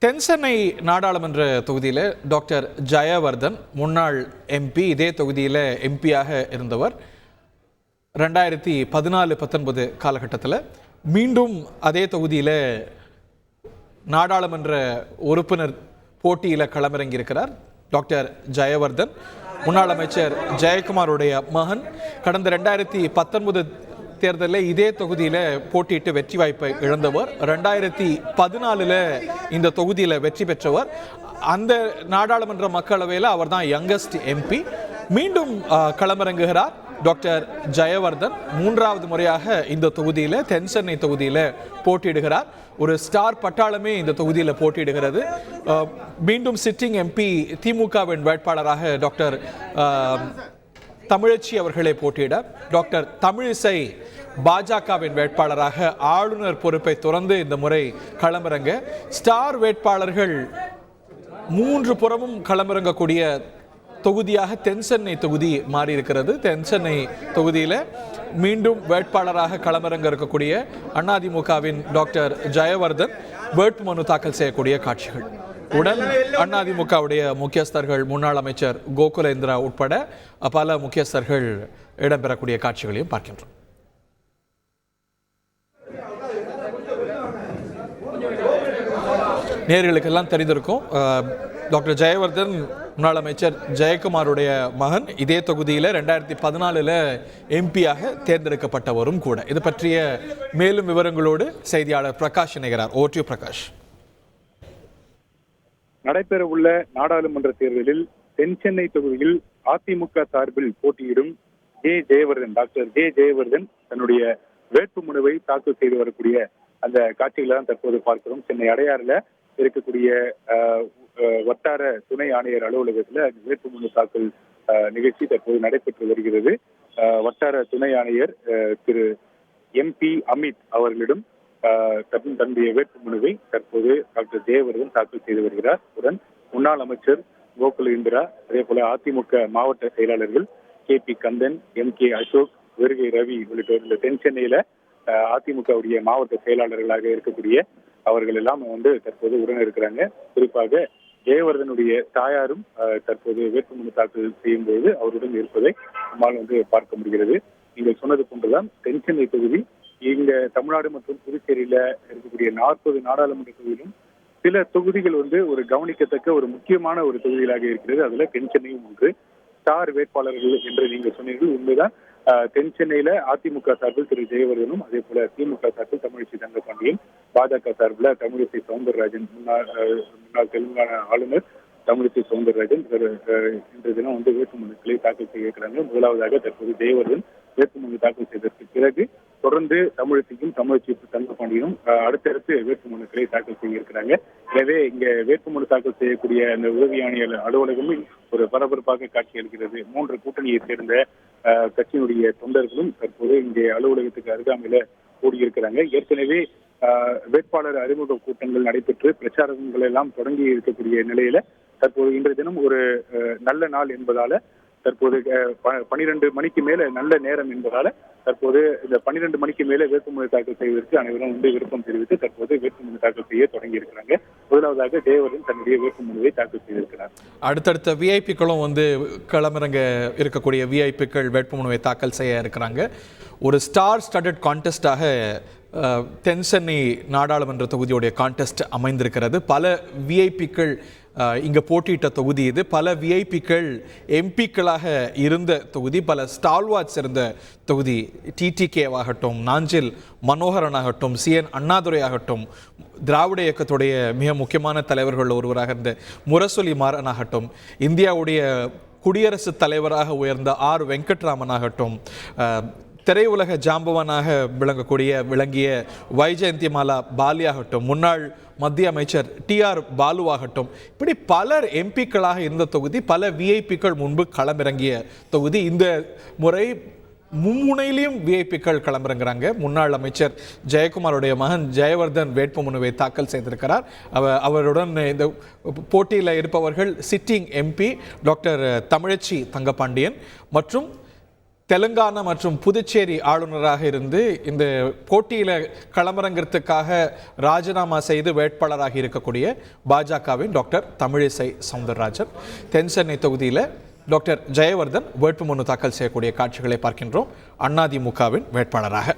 தென்சென்னை நாடாளுமன்ற தொகுதியில் டாக்டர் ஜெயவர்தன் முன்னாள் எம்பி, இதே தொகுதியில் எம்பியாக இருந்தவர். 2014-19 காலகட்டத்தில் மீண்டும் அதே தொகுதியில் நாடாளுமன்ற உறுப்பினர் போட்டியில் களமிறங்கியிருக்கிறார். டாக்டர் ஜெயவர்தன் முன்னாள் அமைச்சர் ஜெயக்குமாருடைய மகன். கடந்த 2019 தேர்தலில் இதே தொகுதியில் போட்டியிட்டு வெற்றி வாய்ப்பை இழந்தவர். 2014 இந்த தொகுதியில் வெற்றி பெற்றவர். அந்த நாடாளுமன்ற மக்களவையில் அவர் தான் யங்கஸ்ட் எம்பி. மீண்டும் களமிறங்குகிறார் டாக்டர் ஜெயவர்தன். மூன்றாவது முறையாக இந்த தொகுதியில், தென்சென்னை தொகுதியில் போட்டியிடுகிறார். ஒரு ஸ்டார் பட்டாளமே இந்த தொகுதியில் போட்டியிடுகிறது. மீண்டும் சிட்டிங் எம்பி திமுகவின் வேட்பாளராக டாக்டர் தமிழச்சி அவர்களே போட்டியிட, டாக்டர் தமிழிசை பாஜகவின் வேட்பாளராக ஆளுநர் பொறுப்பை துறந்து இந்த முறை களமிறங்க, ஸ்டார் வேட்பாளர்கள் 3 புறமும் களமிறங்கக்கூடிய தொகுதியாக தென்சென்னை தொகுதி மாறியிருக்கிறது. தென்சென்னை தொகுதியில் மீண்டும் வேட்பாளராக களமிறங்க இருக்கக்கூடிய அதிமுகவின் டாக்டர் ஜெயவர்தன் வேட்புமனு தாக்கல் செய்யக்கூடிய காட்சிகள். உடன் அதிமுகவுடைய முக்கியஸ்தர்கள், முன்னாள் அமைச்சர் கோகுலேந்திரா உட்பட பல முக்கியஸ்தர்கள் இடம்பெறக்கூடிய காட்சிகளையும் பார்க்கின்றோம். நேயர்களுக்கெல்லாம் தெரிந்திருக்கும், டாக்டர் ஜெயவர்தன் முன்னாள் அமைச்சர் ஜெயக்குமாருடைய மகன். இதே தொகுதியில் 2014 எம்பியாக தேர்ந்தெடுக்கப்பட்டவரும் கூட. இது பற்றிய மேலும் விவரங்களோடு செய்தியாளர் பிரகாஷ் இணைகிறார். ஓடியூ பிரகாஷ். நடைபெற உள்ள நாடாளுமன்ற தேர்தலில் தென்சென்னை தொகுதியில் அதிமுக சார்பில் போட்டியிடும் டாக்டர் ஜெயவர்தன் தன்னுடைய வேட்புமனுவை தாக்கல் செய்து வரக்கூடிய அந்த காட்சிகளை தான் தற்போது பார்க்கிறோம். சென்னை அடையாறுல இருக்கக்கூடிய வட்டார துணை ஆணையர் அலுவலகத்தில் வேட்புமனு தாக்கல் நிகழ்ச்சி தற்போது நடைபெற்று வருகிறது. வட்டார துணை ஆணையர் திரு MP அமித் அவர்களிடம் தன்னுடைய வேட்புமனுவை தற்போது டாக்டர் ஜெயவர்தன் தாக்கல் செய்து வருகிறார். உடன் முன்னாள் அமைச்சர் கோகுலேந்திரா, அதே போல அதிமுக மாவட்ட செயலாளர்கள் KP கந்தன், MK அசோக், விருகை ரவி உள்ளிட்டோர் இந்த தென்சென்னையில அதிமுகவுடைய மாவட்ட செயலாளர்களாக இருக்கக்கூடிய அவர்கள் எல்லாம் தற்போது உடன் இருக்கிறாங்க. குறிப்பாக ஜெயவர்தனுடைய தாயாரும் தற்போது வேட்புமனு தாக்கல் செய்யும் போது அவருடன் இருப்பதை நம்மால் பார்க்க முடிகிறது. நீங்கள் சொன்னது போன்றுதான் தென்சென்னை தொகுதி இங்க தமிழ்நாடு மற்றும் புதுச்சேரியில இருக்கக்கூடிய 40 நாடாளுமன்ற தொகுதியிலும் சில தொகுதிகள் ஒரு கவனிக்கத்தக்க ஒரு முக்கியமான ஒரு தொகுதிகளாக இருக்கிறது. அதுல தென்சென்னையும் ஒன்று. ஸ்டார் வேட்பாளர்கள் என்று நீங்கள் சொன்னீர்கள், உண்மைதான். தென்சென்னையில அதிமுக சார்பில் திரு ஜெயவர்தனும், அதே போல திமுக சார்பில் தமிழிசை தங்கபாண்டியன், பாஜக சார்பில் தமிழிசை சவுந்தரராஜன், முன்னாள் தெலுங்கானா ஆளுநர் தமிழிசை சவுந்தரராஜன் இன்று தினம் வேட்புமனுக்களை தாக்கல் செய்ய இருக்கிறாங்க. முதலாவதாக தற்போது ஜெயவர்தன் வேட்புமனு தாக்கல் செய்ததற்கு பிறகு தொடர்ந்து தமிழிசைக்கும் தமிழிசை தங்கபாண்டியனும் அடுத்தடுத்து வேட்புமனுக்களை தாக்கல் செய்ய இருக்கிறாங்க. எனவே இங்க வேட்புமனு தாக்கல் செய்யக்கூடிய அந்த உதவி ஆணையர் அலுவலகமும் ஒரு பரபரப்பாக காட்சியளிக்கிறது. 3 கூட்டணியை சேர்ந்த கட்சியினுடைய தொண்டர்களும் தற்போது இங்கே அலுவலகத்துக்கு அருகாமையில கூடியிருக்கிறாங்க. ஏற்கனவே வேட்பாளர் அறிமுக கூட்டங்கள் நடைபெற்று பிரச்சாரங்கள் எல்லாம் தொடங்கி இருக்கக்கூடிய நிலையில தற்போது இன்றைய தினம் ஒரு நல்ல நாள் என்பதால, தற்போது 12 மணிக்கு மேல நல்ல நேரம் என்பதால தற்போது இந்த 12 மணிக்கு மேல வேட்புமனு தாக்கல் செய்வதற்கு அனைவரும் விருப்பம் தெரிவித்து தற்போது வேட்புமனு தாக்கல் செய்ய தொடங்கி இருக்கிறாங்க. முதலாவதாக ஜெயவர்தன் தன்னுடைய வேட்புமனுவை தாக்கல் செய்திருக்கிறார். அடுத்தடுத்த விஐபிக்களும் களமிறங்க இருக்கக்கூடிய விஐபிக்கள் வேட்புமனுவை தாக்கல் செய்ய இருக்கிறாங்க. ஒரு ஸ்டார் ஸ்டடட் கான்டெஸ்டாக தென்சென்னை நாடாளுமன்ற தொகுதியுடைய கான்டெஸ்ட் அமைந்திருக்கிறது. பல விஐபிக்கள் இங்கே போட்டியிட்ட தொகுதி இது. பல விஐபிக்கள் எம்பிக்களாக இருந்த தொகுதி, பல ஸ்டால்வாட்ஸ் இருந்த தொகுதி. TTK-வாகட்டும், நாஞ்சில் மனோகரன் ஆகட்டும், CN அண்ணாதுரை ஆகட்டும், திராவிட இயக்கத்துடைய மிக முக்கியமான தலைவர்கள் ஒருவராக இருந்த முரசொலி மாறன் ஆகட்டும், இந்தியாவுடைய குடியரசுத் தலைவராக உயர்ந்த R வெங்கட்ராமன் ஆகட்டும், திரையுலக ஜாம்பவானாக விளங்கிய வைஜெயந்திமாலா பாலியாகட்டும், முன்னாள் மத்திய அமைச்சர் TR பாலுவாகட்டும், இப்படி பலர் எம்பிக்களாக இருந்த தொகுதி, பல விஐபிக்கள் முன்பு களமிறங்கிய தொகுதி. இந்த முறை மும்முனையிலையும் விஐபிக்கள் களமிறங்குறாங்க. முன்னாள் அமைச்சர் ஜெயக்குமாருடைய மகன் ஜெயவர்தன் வேட்புமனுவை தாக்கல் செய்திருக்கிறார். அவருடன் இந்த போட்டியில் இருப்பவர்கள் sitting MP doctor Thamizhachi Thangapandian மற்றும் தெலுங்கானா மற்றும் புதுச்சேரி ஆளுநராக இருந்து இந்த போட்டியில் களமிறங்கிறதுக்காக ராஜினாமா செய்து வேட்பாளராக இருக்கக்கூடிய பாஜகவின் டாக்டர் தமிழிசை சவுந்தரராஜன், தென் சென்னை தொகுதியில் டாக்டர் ஜெயவர்தன் வேட்புமனு தாக்கல் செய்யக்கூடிய காட்சிகளை பார்க்கின்றோம். அதிமுகவின் வேட்பாளராக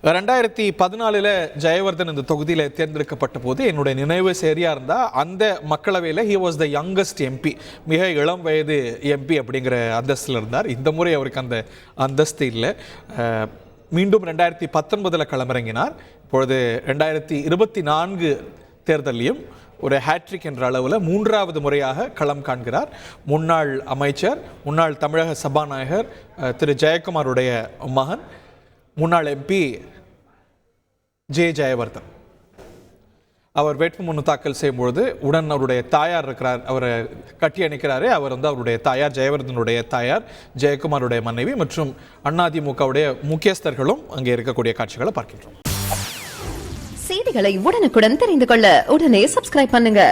2014 ஜெயவர்தன் இந்த தொகுதியில் தேர்ந்தெடுக்கப்பட்ட போது என்னுடைய நினைவு சரியா இருந்தால் அந்த மக்களவையில் he was the youngest MP, மிக இளம் வயது எம்பி அப்படிங்கிற அந்தஸ்தில் இருந்தார். இந்த முறை அவருக்கு அந்த அந்தஸ்து இல்லை. மீண்டும் 2019 களமிறங்கினார். இப்பொழுது 2024 தேர்தலையும் ஒரு ஹேட்ரிக் என்ற அளவில் 3வது முறையாக களம் காண்கிறார். முன்னாள் அமைச்சர், முன்னாள் தமிழக சபாநாயகர் திரு ஜெயக்குமாருடைய மகன், முன்னாள் எம்பி ஜே ஜெயவர்தன். அவர் வேட்புமனு தாக்கல் செய்யும்பொழுது உடன் அவருடைய தாயார் இருக்கிறார், அவரை கட்டி அணைக்கிறாரு. அவர் அவருடைய தாயார், ஜெயவர்தனுடைய தாயார், ஜெயக்குமாருடைய மனைவி மற்றும் அதிமுகவுடைய முக்கியஸ்தர்களும் அங்கே இருக்கக்கூடிய காட்சிகளை பார்க்கின்றோம். செய்திகளை உடனுக்குடன் தெரிந்து கொள்ள உடனே சப்ஸ்கிரைப் பண்ணுங்க.